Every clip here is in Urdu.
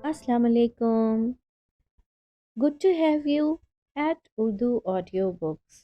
Assalamu alaikum. Good to have you at Urdu Audio Books.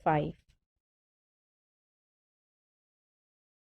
5।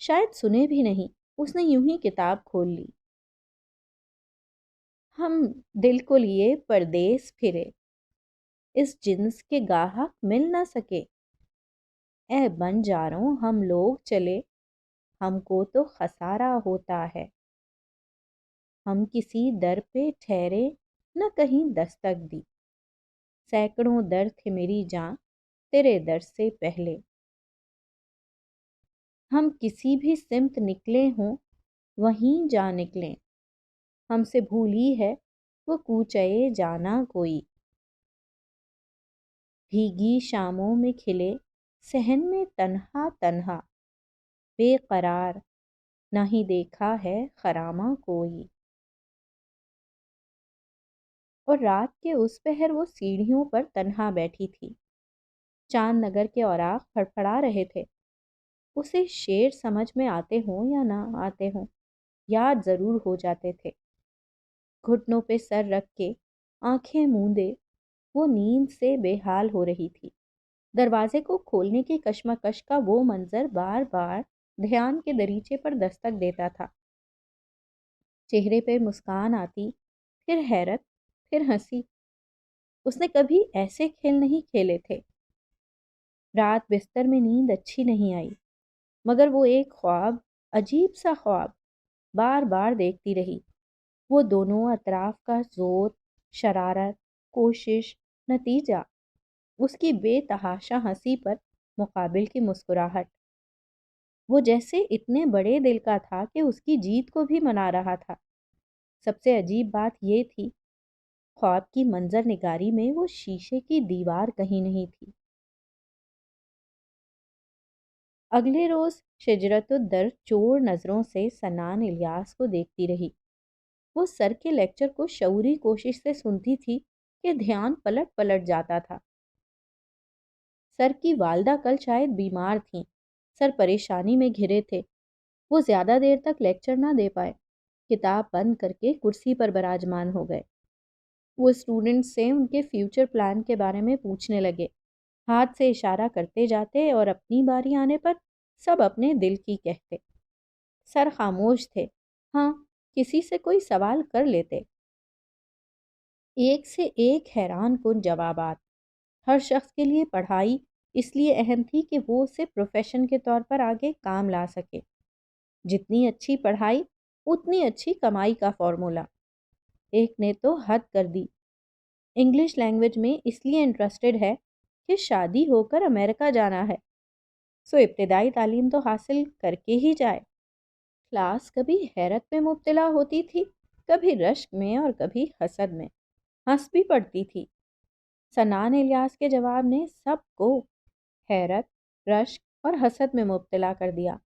شاید سنے بھی نہیں، اس نے یوں ہی کتاب کھول لی۔ ہم دل کو لیے پردیس پھرے، اس جنس کے گاہک مل نہ سکے۔ اے بنجاروں ہم لوگ چلے، ہم کو تو خسارہ ہوتا ہے۔ ہم کسی در پہ ٹھہرے، نہ کہیں دستک دی۔ سینکڑوں در تھے میری جاں تیرے در سے پہلے۔ ہم کسی بھی سمت نکلے ہوں، وہیں جا نکلیں۔ ہم سے بھولی ہے وہ کوچے جانا کوئی۔ بھیگی شاموں میں کھلے صحن میں تنہا تنہا، بے قرار نہ ہی دیکھا ہے خراماں کوئی۔ اور رات کے اس پہر وہ سیڑھیوں پر تنہا بیٹھی تھی۔ چاند نگر کے اوراق پھڑپھڑا رہے تھے۔ اسے شعر سمجھ میں آتے ہوں یا نہ آتے ہوں، یاد ضرور ہو جاتے تھے۔ گھٹنوں پہ سر رکھ کے آنکھیں موندے وہ نیند سے بے حال ہو رہی تھی۔ دروازے کو کھولنے کی کشمکش کا وہ منظر بار بار دھیان کے دریچے پر دستک دیتا تھا۔ چہرے پہ مسکان آتی، پھر حیرت، پھر ہنسی۔ اس نے کبھی ایسے کھیل نہیں کھیلے تھے۔ رات بستر میں نیند اچھی نہیں آئی، مگر وہ ایک خواب، عجیب سا خواب بار بار دیکھتی رہی۔ وہ دونوں اطراف کا زور، شرارت، کوشش، نتیجہ، اس کی بے تحاشا ہنسی پر مقابل کی مسکراہٹ۔ وہ جیسے اتنے بڑے دل کا تھا کہ اس کی جیت کو بھی منا رہا تھا۔ سب سے عجیب بات یہ تھی، خواب کی منظر نگاری میں وہ شیشے کی دیوار کہیں نہیں تھی۔ اگلے روز شجرت الدر چور نظروں سے سنان الیاس کو دیکھتی رہی۔ وہ سر کے لیکچر کو شعوری کوشش سے سنتی تھی کہ دھیان پلٹ پلٹ جاتا تھا۔ سر کی والدہ کل شاید بیمار تھیں، سر پریشانی میں گھرے تھے۔ وہ زیادہ دیر تک لیکچر نہ دے پائے، کتاب بند کر کے کرسی پر براجمان ہو گئے۔ وہ اسٹوڈنٹس سے ان کے فیوچر پلان کے بارے میں پوچھنے لگے، ہاتھ سے اشارہ کرتے جاتے اور اپنی باری آنے پر سب اپنے دل کی کہتے۔ سر خاموش تھے، ہاں کسی سے کوئی سوال کر لیتے۔ ایک سے ایک حیران کن جوابات۔ ہر شخص کے لیے پڑھائی اس لیے اہم تھی کہ وہ اسے پروفیشن کے طور پر آگے کام لا سکے۔ جتنی اچھی پڑھائی اتنی اچھی کمائی کا فارمولا۔ ایک نے تو حد کر دی، انگلش لینگویج میں اس لیے انٹرسٹڈ ہے کہ شادی ہو کر امریکہ جانا ہے، سو ابتدائی تعلیم تو حاصل کر کے ہی جائے۔ کلاس کبھی حیرت میں مبتلا ہوتی تھی، کبھی رشک میں اور کبھی حسد میں، ہنس بھی پڑتی تھی۔ سنان الیاس کے جواب نے سب کو حیرت، رشک اور حسد میں مبتلا کر دیا۔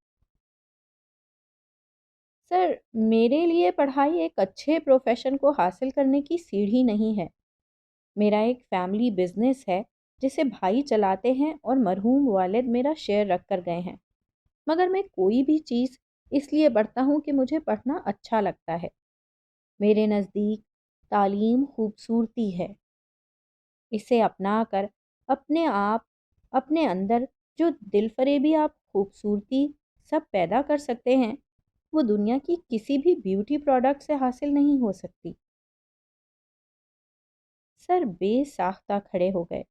سر، میرے لیے پڑھائی ایک اچھے پروفیشن کو حاصل کرنے کی سیڑھی نہیں ہے۔ میرا ایک فیملی بزنس ہے جسے بھائی چلاتے ہیں اور مرحوم والد میرا شیئر رکھ کر گئے ہیں، مگر میں کوئی بھی چیز اس لیے پڑھتا ہوں کہ مجھے پڑھنا اچھا لگتا ہے۔ میرے نزدیک تعلیم خوبصورتی ہے۔ اسے اپنا کر اپنے آپ، اپنے اندر جو دل فریبی آپ خوبصورتی سب پیدا کر سکتے ہیں، وہ دنیا کی کسی بھی بیوٹی پروڈکٹ سے حاصل نہیں ہو سکتی۔ سر بے ساختہ کھڑے ہو گئے۔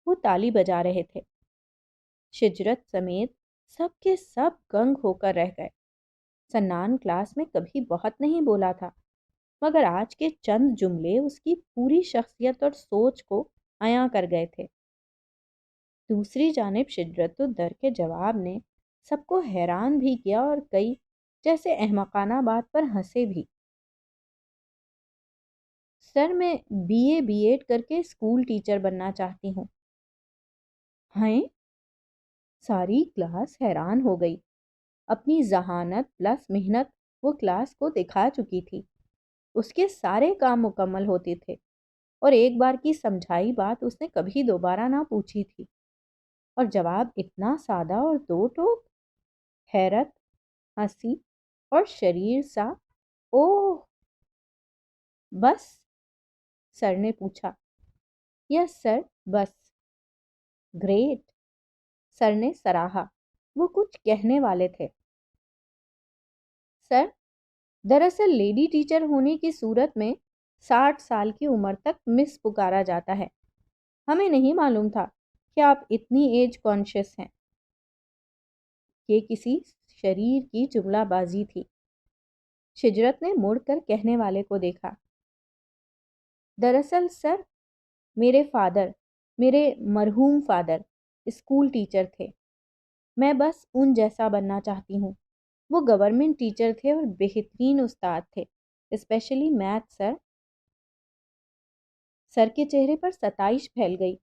وہ تالی بجا رہے تھے۔ شجرت سمیت سب کے سب گنگ ہو کر رہ گئے۔ سنان کلاس میں کبھی بہت نہیں بولا تھا، مگر آج کے چند جملے اس کی پوری شخصیت اور سوچ کو عیاں کر گئے تھے۔ دوسری جانب شجرت الدر کے جواب نے سب کو حیران بھی کیا اور کئی جیسے احمقانہ بات پر ہنسے بھی۔ سر، میں بی ایڈ کر کے اسکول ٹیچر بننا چاہتی ہوں۔ ہیں؟ ساری کلاس حیران ہو گئی۔ اپنی ذہانت پلس محنت وہ کلاس کو دکھا چکی تھی۔ اس کے سارے کام مکمل ہوتے تھے اور ایک بار کی سمجھائی بات اس نے کبھی دوبارہ نہ پوچھی تھی، اور جواب اتنا سادہ اور دو ٹوک۔ حیرت، ہنسی اور شریر سا۔ اوہ بس؟ سر نے پوچھا۔ یس سر، بس۔ گریٹ، سر نے سراہا۔ وہ کچھ کہنے والے تھے سر، دراصل لیڈی ٹیچر ہونے کی صورت میں 60 سال کی عمر تک مس پکارا جاتا ہے. ہمیں نہیں معلوم تھا کہ آپ اتنی ایج کانشیس ہیں. یہ کسی شریر کی جملہ بازی تھی. شجرت نے مڑ کر کہنے والے کو دیکھا. دراصل سر، میرے مرحوم فادر اسکول ٹیچر تھے. میں بس ان جیسا بننا چاہتی ہوں. وہ گورنمنٹ ٹیچر تھے اور بہترین استاد تھے، اسپیشلی میتھ. سر کے چہرے پر ستائش پھیل گئی.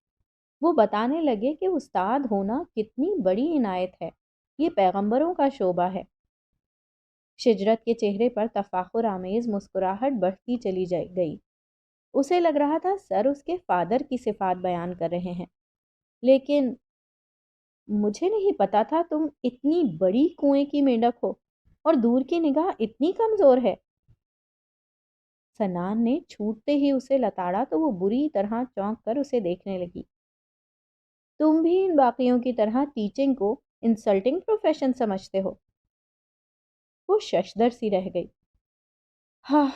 وہ بتانے لگے کہ استاد ہونا کتنی بڑی عنایت ہے. یہ پیغمبروں کا شعبہ ہے. شجرت کے چہرے پر تفاخر آمیز مسکراہٹ بڑھتی چلی گئی. اسے لگ رہا تھا سر اس کے فادر کی صفات بیان کر رہے ہیں. لیکن مجھے نہیں پتا تھا تم اتنی بڑی کنویں کی مینڈک ہو اور دور کی نگاہ اتنی کمزور ہے. سنان نے چھوٹتے ہی اسے لتاڑا تو وہ بری طرح چونک کر اسے دیکھنے لگی. تم بھی ان باقیوں کی طرح ٹیچنگ کو انسلٹنگ پروفیشن سمجھتے ہو؟ وہ ششدر سی رہ گئی. ہاں.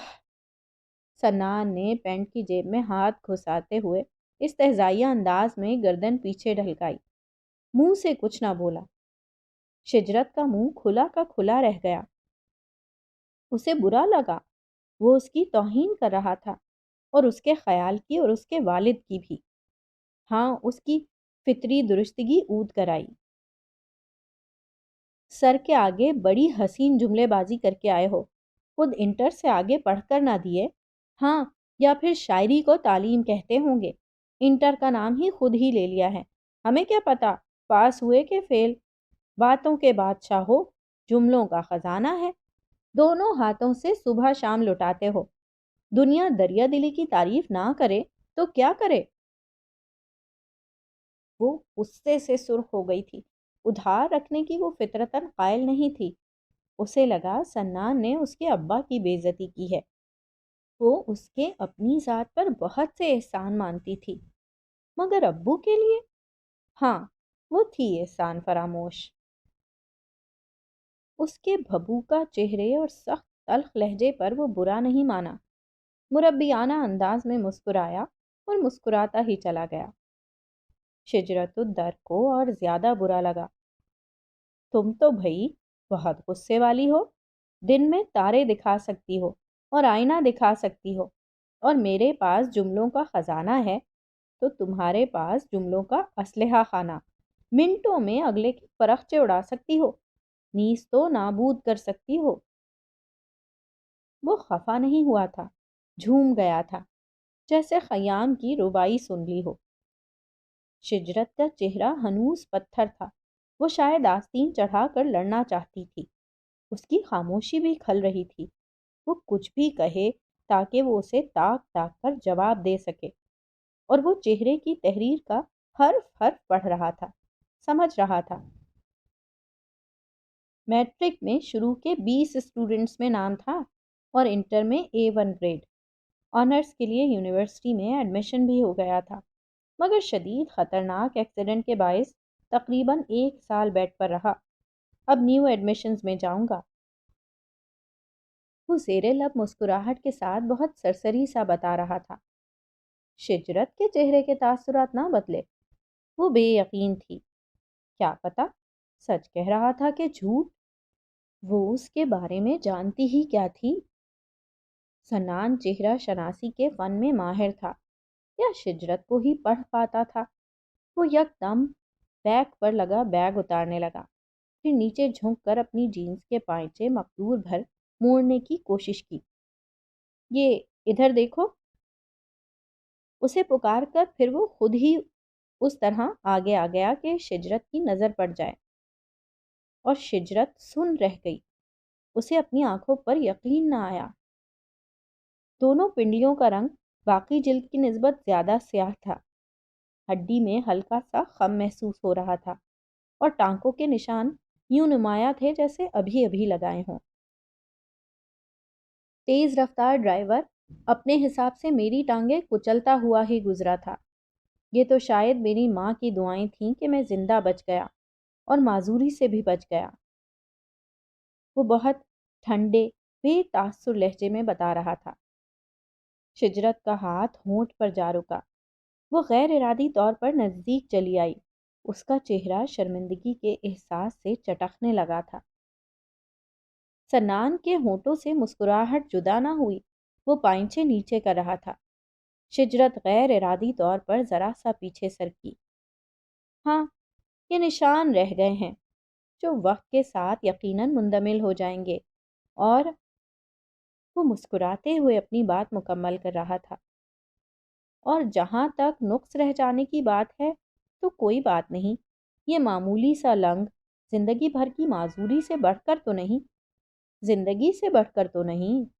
سنان نے پینٹ کی جیب میں ہاتھ گھساتے ہوئے استہزائیہ انداز میں گردن پیچھے ڈھلکائی. منہ سے کچھ نہ بولا. شجرت کا منہ کھلا کا کھلا رہ گیا. اسے برا لگا. وہ اس کی توہین کر رہا تھا، اور اس کے خیال کی اور اس کے والد کی بھی. ہاں، اس کی فطری درستگی اود کر آئی. سر کے آگے بڑی حسین جملے بازی کر کے آئے ہو. خود انٹر سے آگے پڑھ کر نہ دیے. ہاں، یا پھر شاعری کو تعلیم کہتے ہوں گے. انٹر کا نام ہی خود ہی لے لیا ہے. ہمیں کیا پتا پاس ہوئے کہ فیل. باتوں کے بادشاہ ہو، جملوں کا خزانہ ہے. دونوں ہاتھوں سے صبح شام لٹاتے ہو. دنیا دریا دلی کی تعریف نہ کرے تو کیا کرے؟ وہ غصے سے سرخ ہو گئی تھی. ادھار رکھنے کی وہ فطرتاً قائل نہیں تھی. اسے لگا سنان نے اس کے ابا کی بے عزتی کی ہے. وہ اس کے اپنی ذات پر بہت سے احسان مانتی تھی، مگر ابو کے لیے؟ ہاں، وہ تھی احسان فراموش. اس کے بھبوکا چہرے اور سخت تلخ لہجے پر وہ برا نہیں مانا. مربیانہ انداز میں مسکرایا اور مسکراتا ہی چلا گیا. شجرت الدر کو اور زیادہ برا لگا. تم تو بھئی بہت غصے والی ہو. دن میں تارے دکھا سکتی ہو اور آئینہ دکھا سکتی ہو، اور میرے پاس جملوں کا خزانہ ہے تو تمہارے پاس جملوں کا اسلحہ خانہ. منٹوں میں اگلے کے فرخچے اڑا سکتی ہو، نیز تو نابود کر سکتی ہو. وہ خفا نہیں ہوا تھا، جھوم گیا تھا، جیسے خیام کی ربائی سن لی ہو. شجرت کا چہرہ ہنوز پتھر تھا. وہ شاید آستین چڑھا کر لڑنا چاہتی تھی. اس کی خاموشی بھی کھل رہی تھی. وہ کچھ بھی کہے تاکہ وہ اسے تاک تاک کر جواب دے سکے، اور وہ چہرے کی تحریر کا حرف حرف پڑھ رہا تھا، سمجھ رہا تھا. میٹرک میں شروع کے 20 اسٹوڈنٹس میں نام تھا اور انٹر میں A1 گریڈ. آنرز کے لیے یونیورسٹی میں ایڈمیشن بھی ہو گیا تھا، مگر شدید خطرناک ایکسیڈنٹ کے باعث تقریباً 1 سال بیڈ پر رہا. اب نیو ایڈمیشنز میں جاؤں گا. وہ زیر لب مسکراہٹ کے ساتھ بہت سرسری سا بتا رہا تھا. شجرت کے چہرے کے تاثرات نہ بدلے. وہ بے یقین تھی. کیا پتا سچ کہہ رہا تھا کہ جھوٹ. وہ اس کے بارے میں جانتی ہی کیا تھی؟ سنان چہرہ شناسی کے فن میں ماہر تھا، یا شجرت کو ہی پڑھ پاتا تھا؟ وہ یکدم بیک پر لگا بیگ اتارنے لگا، پھر نیچے جھنک کر اپنی جینز کے پائچے مقدور بھر موڑنے کی کوشش کی. یہ ادھر دیکھو. اسے پکار کر پھر وہ خود ہی اس طرح آگے آ گیا کہ شجرت کی نظر پڑ جائے، اور شجرت سن رہ گئی. اسے اپنی آنکھوں پر یقین نہ آیا. دونوں پنڈلیوں کا رنگ باقی جلد کی نسبت زیادہ سیاہ تھا. ہڈی میں ہلکا سا خم محسوس ہو رہا تھا، اور ٹانکوں کے نشان یوں نمایاں تھے جیسے ابھی ابھی لگائے ہوں. تیز رفتار ڈرائیور اپنے حساب سے میری ٹانگیں کچلتا ہوا ہی گزرا تھا. یہ تو شاید میری ماں کی دعائیں تھیں کہ میں زندہ بچ گیا، اور معذوری سے بھی بچ گیا. وہ بہت ٹھنڈے بے تاثر لہجے میں بتا رہا تھا۔ شجرت کا ہاتھ ہونٹ پر جا رکا، وہ غیر ارادی طور پر نزدیک چلی آئی، اس کا چہرہ شرمندگی کے احساس سے چٹکنے لگا تھا۔ سنان کے ہونٹوں سے مسکراہٹ جدا نہ ہوئی، وہ پائنچے نیچے کر رہا تھا۔ شجرت غیر ارادی طور پر ذرا سا پیچھے سرکی۔ ہاں، یہ نشان رہ گئے ہیں جو وقت کے ساتھ یقیناً مندمل ہو جائیں گے، اور وہ مسکراتے ہوئے اپنی بات مکمل کر رہا تھا۔ اور جہاں تک نقص رہ جانے کی بات ہے تو کوئی بات نہیں، یہ معمولی سا لنگ زندگی بھر کی معذوری سے بڑھ کر تو نہیں، زندگی سے بڑھ کر تو نہیں۔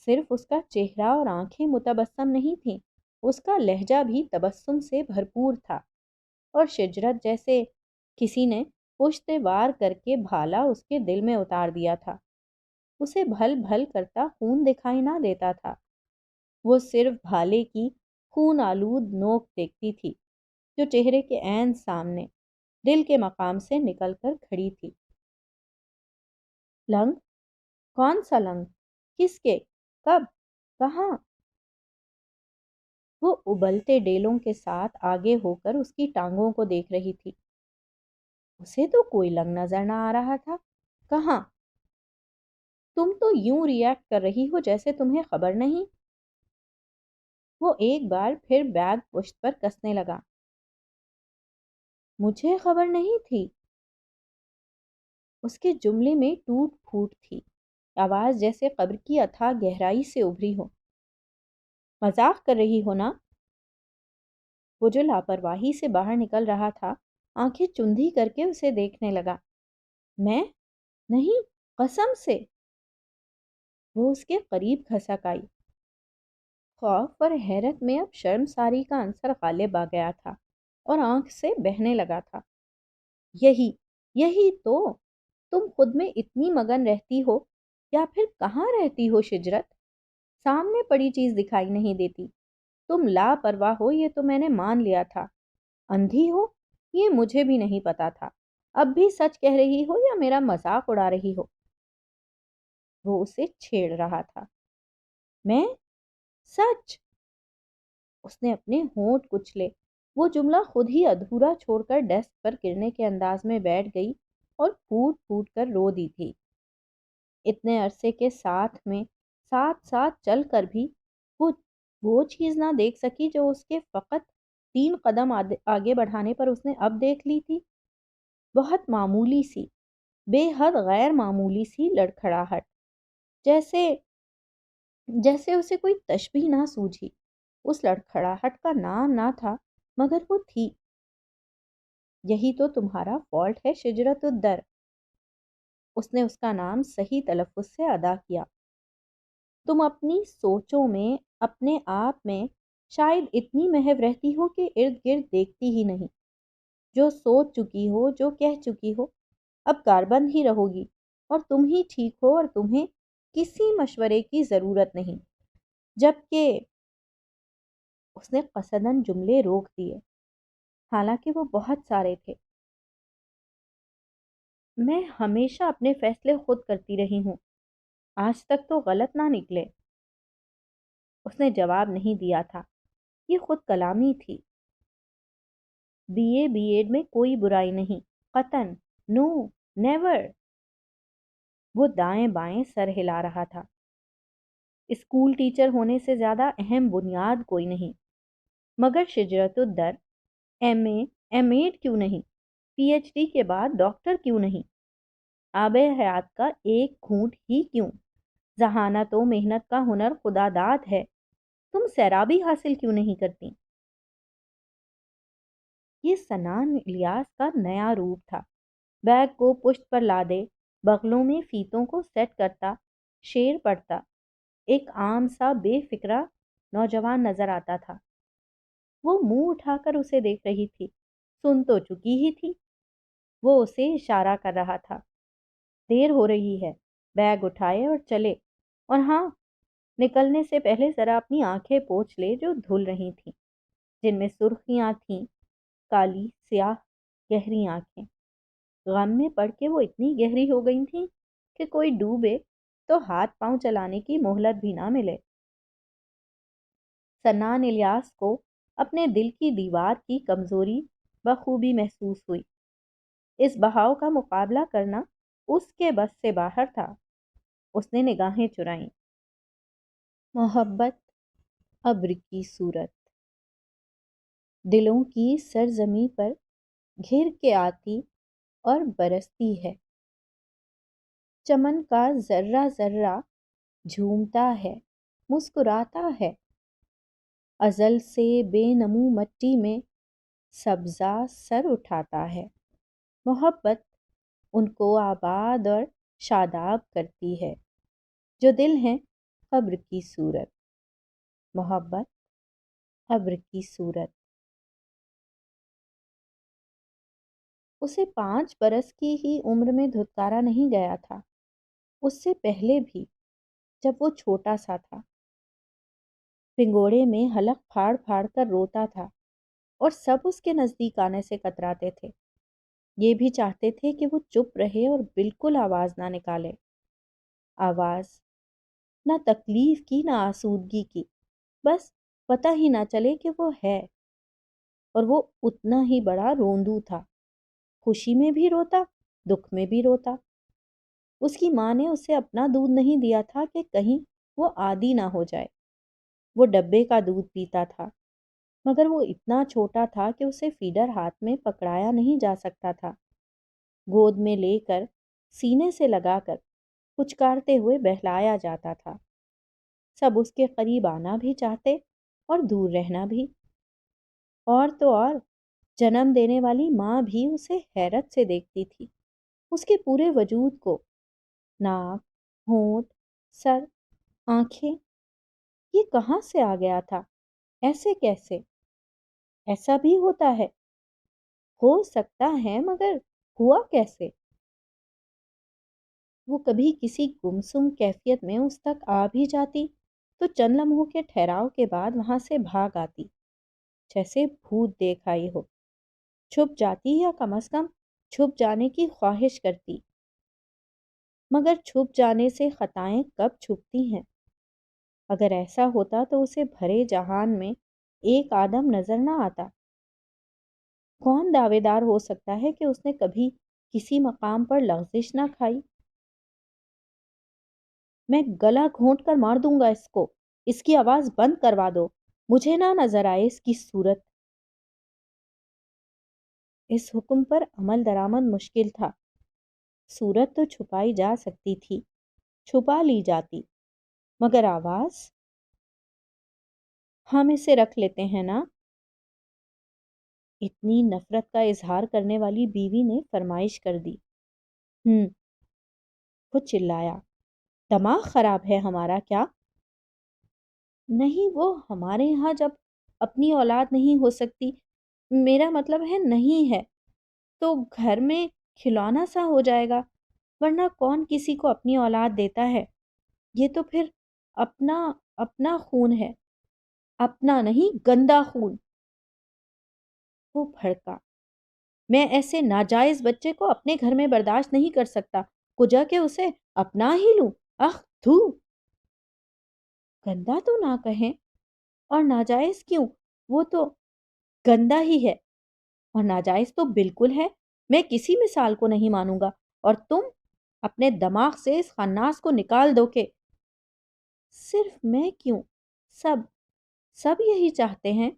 صرف اس کا چہرہ اور آنکھیں متبسم نہیں تھیں، اس کا لہجہ بھی تبسم سے بھرپور تھا، اور شجرت جیسے کسی نے پشت وار کر کے بھالا اس کے دل میں اتار دیا تھا۔ اسے بھل بھل کرتا خون دکھائی نہ دیتا تھا، وہ صرف بھالے کی خون آلود نوک دیکھتی تھی جو چہرے کے عین سامنے دل کے مقام سے نکل کر کھڑی تھی۔ لنگ؟ کون سا لنگ؟ کس کے؟ کب؟ کہاں؟ وہ ابلتے ڈیلوں کے ساتھ آگے ہو کر اس کی ٹانگوں کو دیکھ رہی تھی۔ اسے تو کوئی لنگ نظر نہ آ رہا تھا۔ کہاں؟ تم تو یوں ریئیکٹ کر رہی ہو جیسے تمہیں خبر نہیں۔ وہ ایک بار پھر بیگ پشت پر کسنے لگا۔ مجھے خبر نہیں تھی۔ اس کے جملے میں ٹوٹ پھوٹ تھی، آواز جیسے قبر کی اتھاہ گہرائی سے ابھری ہو۔ مذاق کر رہی ہو نا؟ وہ جو لاپرواہی سے باہر نکل رہا تھا آنکھیں چندھی کر کے اسے دیکھنے لگا۔ میں؟ نہیں، قسم سے۔ وہ اس کے قریب کھسک آئی۔ خوف اور حیرت میں اب شرمساری کا عنصر غالب آ گیا تھا اور آنکھ سے بہنے لگا تھا۔ یہی تو، تم خود میں اتنی مگن رہتی ہو، یا پھر کہاں رہتی ہو شجرت؟ سامنے پڑی چیز دکھائی نہیں دیتی۔ تم لاپرواہ ہو یہ تو میں نے مان لیا تھا، اندھی ہو یہ مجھے بھی نہیں پتا تھا۔ اب بھی سچ کہہ رہی ہو یا میرا مذاق اڑا رہی ہو؟ وہ اسے چھیڑ رہا تھا۔ میں؟ سچ؟ اس نے اپنے ہونٹ کچلے، وہ جملہ خود ہی ادھورا چھوڑ کر ڈیسک پر گرنے کے انداز میں بیٹھ گئی اور پھوٹ پھوٹ کر رو دی تھی۔ اتنے عرصے کے ساتھ چل کر بھی وہ چیز نہ دیکھ سکی جو اس کے فقط 3 قدم آگے بڑھانے پر اس نے اب دیکھ لی تھی۔ بہت معمولی سی، بے حد غیر معمولی سی لڑکھڑاہٹ، جیسے اسے کوئی تشبیہ نہ سوجھی۔ اس لڑکھڑاہٹ کا نام نہ تھا، مگر وہ تھی۔ یہی تو تمہارا فالٹ ہے شجرت الدر۔ اس نے اس کا نام صحیح تلفظ سے ادا کیا۔ تم اپنی سوچوں میں، اپنے آپ میں شاید اتنی محو رہتی ہو کہ ارد گرد دیکھتی ہی نہیں۔ جو سوچ چکی ہو، جو کہہ چکی ہو، اب کاربند ہی رہو گی، اور تم ہی ٹھیک ہو، اور تمہیں کسی مشورے کی ضرورت نہیں۔ جبکہ اس نے قصداً جملے روک دیے، حالانکہ وہ بہت سارے تھے۔ میں ہمیشہ اپنے فیصلے خود کرتی رہی ہوں، آج تک تو غلط نہ نکلے۔ اس نے جواب نہیں دیا تھا، یہ خود کلامی تھی۔ بی ایڈ میں کوئی برائی نہیں، قطعاً، نو، نیور۔ وہ دائیں بائیں سر ہلا رہا تھا۔ اسکول ٹیچر ہونے سے زیادہ اہم بنیاد کوئی نہیں۔ مگر شجرت الدر، ایم ایڈ کیوں نہیں؟ پی ایچ ڈی کے بعد ڈاکٹر کیوں نہیں؟ آب حیات کا ایک گھونٹ ہی کیوں؟ ذہانت و محنت کا ہنر خدا داد ہے، تم سیرابی حاصل کیوں نہیں کرتی؟ یہ سنان الیاس کا نیا روپ تھا۔ بیگ کو پشت پر لادے، بغلوں میں فیتوں کو سیٹ کرتا، شعر پڑھتا، ایک عام سا بے فکرہ نوجوان نظر آتا تھا۔ وہ منہ اٹھا کر اسے دیکھ رہی تھی، سن تو چکی ہی تھی۔ وہ اسے اشارہ کر رہا تھا۔ دیر ہو رہی ہے، بیگ اٹھائے اور چلے، اور ہاں، نکلنے سے پہلے ذرا اپنی آنکھیں پوچھ لے جو دھل رہی تھیں، جن میں سرخیاں تھیں، کالی سیاہ گہری آنکھیں۔ غم میں پڑ کے وہ اتنی گہری ہو گئی تھیں کہ کوئی ڈوبے تو ہاتھ پاؤں چلانے کی مہلت بھی نہ ملے۔ سنان الیاس کو اپنے دل کی دیوار کی کمزوری بخوبی محسوس ہوئی۔ اس بہاؤ کا مقابلہ کرنا اس کے بس سے باہر تھا۔ اس نے نگاہیں چرائیں۔ محبت ابر کی صورت دلوں کی سرزمیں پر گھر کے آتی اور برستی ہے۔ چمن کا ذرہ ذرہ جھومتا ہے، مسکراتا ہے۔ ازل سے بے نمو مٹی میں سبزہ سر اٹھاتا ہے۔ محبت ان کو آباد اور شاداب کرتی ہے جو دل ہیں قبر کی صورت۔ محبت ابر کی صورت۔ اسے 5 برس کی ہی عمر میں دھتکارا نہیں گیا تھا، اس سے پہلے بھی جب وہ چھوٹا سا تھا، پنگوڑے میں حلق پھاڑ پھاڑ کر روتا تھا اور سب اس کے نزدیک آنے سے کتراتے تھے۔ یہ بھی چاہتے تھے کہ وہ چپ رہے اور بالکل آواز نہ نکالے۔ آواز نہ تکلیف کی نہ آسودگی کی، بس پتہ ہی نہ چلے کہ وہ ہے۔ اور وہ اتنا ہی بڑا روندو تھا، خوشی میں بھی روتا، دکھ میں بھی روتا۔ اس کی ماں نے اسے اپنا دودھ نہیں دیا تھا کہ کہیں وہ عادی نہ ہو جائے۔ وہ ڈبے کا دودھ پیتا تھا، مگر وہ اتنا چھوٹا تھا کہ اسے فیڈر ہاتھ میں پکڑایا نہیں جا سکتا تھا۔ گود میں لے کر سینے سے لگا کر پچکارتے ہوئے بہلایا جاتا تھا۔ سب اس کے قریب آنا بھی چاہتے اور دور رہنا بھی۔ اور تو اور جنم دینے والی ماں بھی اسے حیرت سے دیکھتی تھی، اس کے پورے وجود کو، ناک، ہونٹ، سر، آنکھیں۔ یہ کہاں سے آ گیا تھا؟ ایسے کیسے؟ ایسا بھی ہوتا ہے؟ ہو سکتا ہے، مگر ہوا کیسے؟ وہ کبھی کسی گمسم کیفیت میں اس تک آ بھی جاتی تو چند لمحوں کے ٹھہراؤ کے بعد وہاں سے بھاگ آتی، جیسے بھوت دیکھ آئی ہو۔ چھپ جاتی یا کم از کم چھپ جانے کی خواہش کرتی، مگر چھپ جانے سے خطائیں کب چھپتی ہیں؟ اگر ایسا ہوتا تو اسے بھرے جہان میں ایک آدم نظر نہ آتا۔ کون دعوے دار ہو سکتا ہے کہ اس نے کبھی کسی مقام پر لغزش نہ کھائی؟ میں گلا گھونٹ کر مار دوں گا اس کو، اس کی آواز بند کروا دو، مجھے نہ نظر آئے اس کی صورت۔ اس حکم پر عمل درآمد مشکل تھا۔ صورت تو چھپائی جا سکتی تھی، چھپا لی جاتی، مگر آواز؟ ہم اسے رکھ لیتے ہیں نا؟ اتنی نفرت کا اظہار کرنے والی بیوی نے فرمائش کر دی۔ وہ چلایا، دماغ خراب ہے ہمارا کیا؟ نہیں، وہ ہمارے ہاں جب اپنی اولاد نہیں ہو سکتی، میرا مطلب ہے نہیں ہے، تو گھر میں کھلونا سا ہو جائے گا، ورنہ کون کسی کو اپنی اولاد دیتا ہے؟ یہ تو پھر اپنا اپنا خون ہے، اپنا نہیں گندا خون۔ وہ بھڑکا، میں ایسے ناجائز بچے کو اپنے گھر میں برداشت نہیں کر سکتا، کجا کہ اسے اپنا ہی لوں۔ اخ تھو! گندا تو نہ کہیں، اور ناجائز کیوں؟ وہ تو گندا ہی ہے، اور ناجائز تو بالکل ہے۔ میں کسی مثال کو نہیں مانوں گا، اور تم اپنے دماغ سے اس خناس کو نکال دو کہ صرف میں کیوں، سب سب یہی چاہتے ہیں،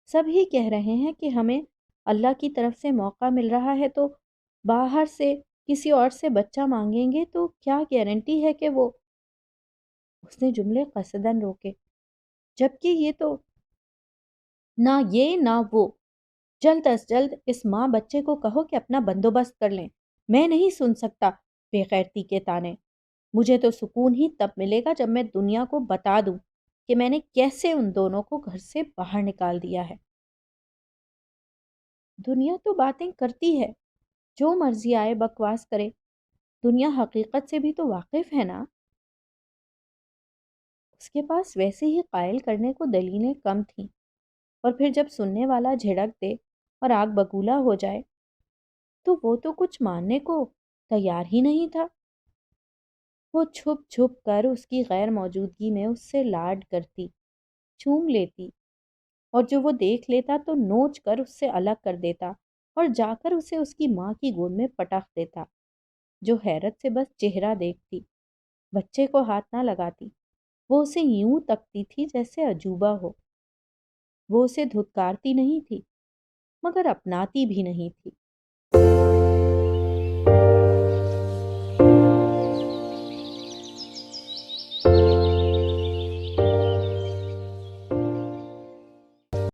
سب ہی کہہ رہے ہیں کہ ہمیں اللہ کی طرف سے موقع مل رہا ہے تو باہر سے کسی اور سے بچہ مانگیں گے تو کیا گارنٹی ہے کہ وہ… اس نے جملے قصدن روکے، جبکہ یہ تو نہ یہ نہ وہ۔ جلد از جلد اس ماں بچے کو کہو کہ اپنا بندوبست کر لیں، میں نہیں سن سکتا بے غیرتی کے تانے۔ مجھے تو سکون ہی تب ملے گا جب میں دنیا کو بتا دوں کہ میں نے کیسے ان دونوں کو گھر سے باہر نکال دیا ہے۔ دنیا تو باتیں کرتی ہے، جو مرضی آئے بکواس کرے، دنیا حقیقت سے بھی تو واقف ہے نا۔ اس کے پاس ویسے ہی قائل کرنے کو دلیلیں کم تھیں، اور پھر جب سننے والا جھڑک دے اور آگ بگولا ہو جائے تو وہ تو کچھ ماننے کو تیار ہی نہیں تھا۔ وہ چھپ چھپ کر اس کی غیر موجودگی میں اس سے لاڈ کرتی، چوم لیتی، اور جو وہ دیکھ لیتا تو نوچ کر اس سے الگ کر دیتا اور جا کر اسے اس کی ماں کی گود میں پٹخ دیتا، جو حیرت سے بس چہرہ دیکھتی، بچے کو ہاتھ نہ لگاتی۔ وہ اسے یوں تکتی تھی جیسے عجوبہ ہو۔ وہ اسے دھتکارتی نہیں تھی، مگر اپناتی بھی نہیں تھی۔